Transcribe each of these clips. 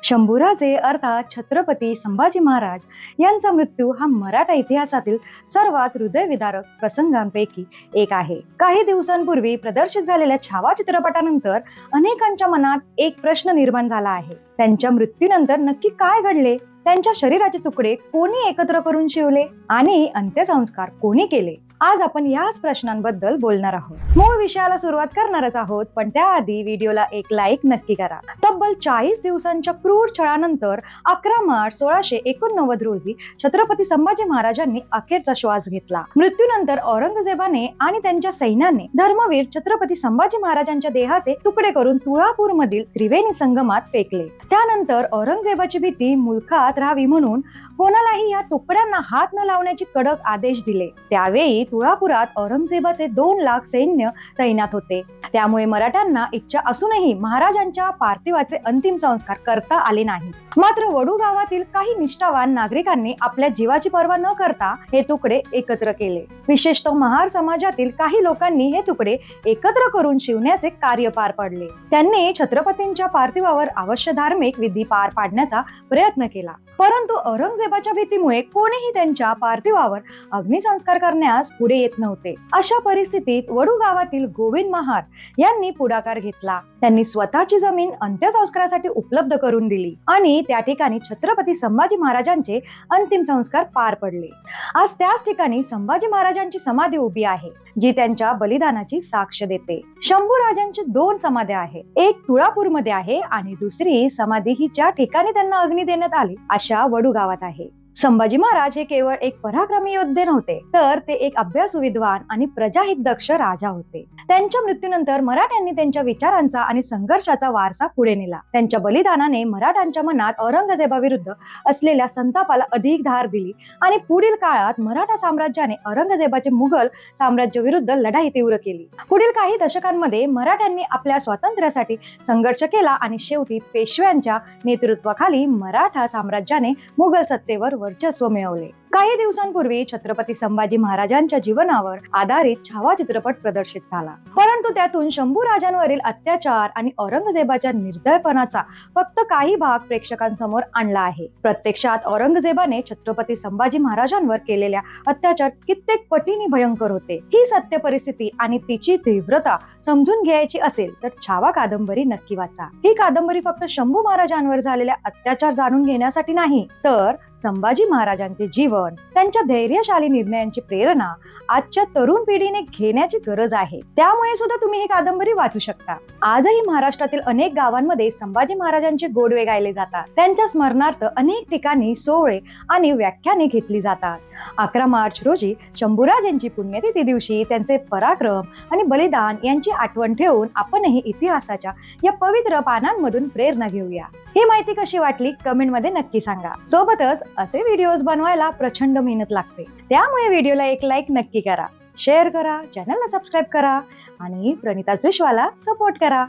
शंभूराजे अर्थात छत्रपती संभाजी महाराज यांचा मृत्यू हा मराठा इतिहासातील सर्वात हृदयविदारक प्रसंगांपैकी एक आहे। काही दिवसांपूर्वी प्रदर्शित झालेल्या छावा चित्रपटानंतर अनेकांच्या मनात एक प्रश्न निर्माण झाला आहे, त्यांच्या मृत्यूनंतर नक्की काय घडले? त्यांच्या शरीराचे तुकडे कोणी एकत्र करून शिवले आणि अंत्यसंस्कार कोणी केले? आज आपण याच प्रश्नांबद्दल बोलणार आहोत। मूळ विषयाला सुरुवात करणारच आहोत, पण त्याआधी व्हिडिओला एक लाईक नक्की करा। तब्बल 40 दिवसांच्या क्रूर छळानंतर 11 मार्च 1689 रोजी छत्रपती संभाजी महाराजांनी अखेरचा श्वास घेतला। मृत्यूनंतर औरंगजेबाने आणि त्यांच्या सैन्याने धर्मवीर छत्रपती संभाजी महाराजांच्या देहाचे तुकडे करून तुळापूर मधील त्रिवेणी संगमात फेकले। त्यानंतर औरंगजेबाची भीती मुलखात राहावी म्हणून कोणालाही या तुकड्यांना हात न लावण्याचे कडक आदेश दिले। त्यावेळी तुळापुरात औरंगजेबाचे 2 लाख सैन्य तैनात होते, त्यामुळे मराठ्यांना इच्छा असूनही महाराजांच्या पार्थिवाचे अंतिम संस्कार करता आले नाही। मात्र वडू गावातील काही निष्ठावान नागरिकांनी आपल्या जीवाची पर्वा न करता हे तुकडे एकत्र केले। विशेषतः महार समाजातील काही लोकांनी हे तुकडे एकत्र करून शिवण्याचे कार्य पार पडले। त्यांनी छत्रपतींच्या पार्थिवावर आवश्यक धार्मिक विधी पार पाडण्याचा प्रयत्न केला, परंतु औरंगजेबाच्या भीतीमुळे कोणीही त्यांच्या पार्थिवावर अग्निसंस्कार करण्यास पुढे येत नव्हते। अशा परिस्थितीत वडू गावातील गोविंद महार यांनी पुढाकार घेतला। त्यांनी स्वतःची जमीन अंत्यसंस्कारासाठी उपलब्ध करून दिली आणि त्या ठिकाणी छत्रपती संभाजी महाराजांचे अंतिम संस्कार पार पडले। आज त्याच ठिकाणी संभाजी महाराजांची समाधी उभी आहे, जी त्यांच्या बलिदानाची साक्ष देते। शंभूराजांची 2 समाध्या आहेत, एक तुळापूरमध्ये आहे आणि दुसरी समाधी ही ज्या ठिकाणी त्यांना अग्नी देण्यात आली अशा वडू गावात आहे। संभाजी महाराज हे केवळ एक पराक्रमी योद्धे नव्हते, तर ते एक अभ्यासू विद्वान आणि प्रजाहित दक्ष राजा होते। त्यांच्या मृत्यूनंतर मराठ्यांनी त्यांच्या विचारांचा आणि संघर्षाचा वारसा पुढे नेला। त्यांच्या बलिदानाने मराठ्यांच्या मनात औरंगजेबाविरुद्ध असलेल्या संतापाला अधिक धार दिली आणि पुढील काळात मराठा साम्राज्याने औरंगजेबाचे मुघल साम्राज्य विरुद्ध लढाई तीव्र केली। पुढील काही दशकांमध्ये मराठ्यांनी आपल्या स्वातंत्र्यासाठी संघर्ष केला आणि शेवटी पेशव्यांच्या नेतृत्वाखाली मराठा साम्राज्याने मुघल सत्तेवर वर्चस्व मिळवले। काही दिवसांपूर्वी छत्रपती संभाजी महाराजांच्या जीवनावर आधारित छावा चित्रपट प्रदर्शित झाला, परंतु त्यातून शंभूराजांवरील अत्याचार आणि औरंगजेबाच्या निर्दयपणाचा फक्त काही भाग प्रेक्षकांसमोर आणला आहे। प्रत्यक्षात औरंगजेबाने छत्रपती संभाजी महाराजांवर केलेल्या अत्याचार कित्येक पटीने भयंकर होते। ही सत्य परिस्थिती आणि तिची तीव्रता समजून घ्यायची असेल तर छावा कादंबरी नक्की वाचा। ही कादंबरी फक्त शंभू महाराजांवर झालेल्या अत्याचार जाणून घेण्यासाठी नाही, तर संभाजी महाराजांचे जीवन, त्यांच्या धैर्यशाली निर्णयांची प्रेरणा आजच्या तरुण पिढीने घेण्याची गरज आहे। त्यामुळे सुद्धा तुम्ही ही कादंबरी वाचू शकता। आजही महाराष्ट्रातील अनेक गावांमध्ये संभाजी महाराजांचे गोडवे गायले जातात। त्यांच्या स्मरणार्थ अनेक ठिकाणी सोहळे आणि व्याख्याने घेतली जातात। 11 मार्च रोजी शंभूराजांची पुण्यतिथी दिवशी त्यांचे पराक्रम आणि बलिदान यांची आठवण ठेवून आपणही इतिहासाच्या या पवित्र पानांमधून प्रेरणा घेऊया। ही माहिती कशी वाटली कमेंटमध्ये नक्की सांगा। सोबतच असे व्हिडिओज बनवायला प्रचंड मेहनत लागते, त्यामुळे व्हिडिओला एक लाईक नक्की करा, शेअर करा, चॅनलला सबस्क्राईब करा आणि प्रणिताज विश्वाला सपोर्ट करा।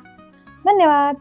धन्यवाद।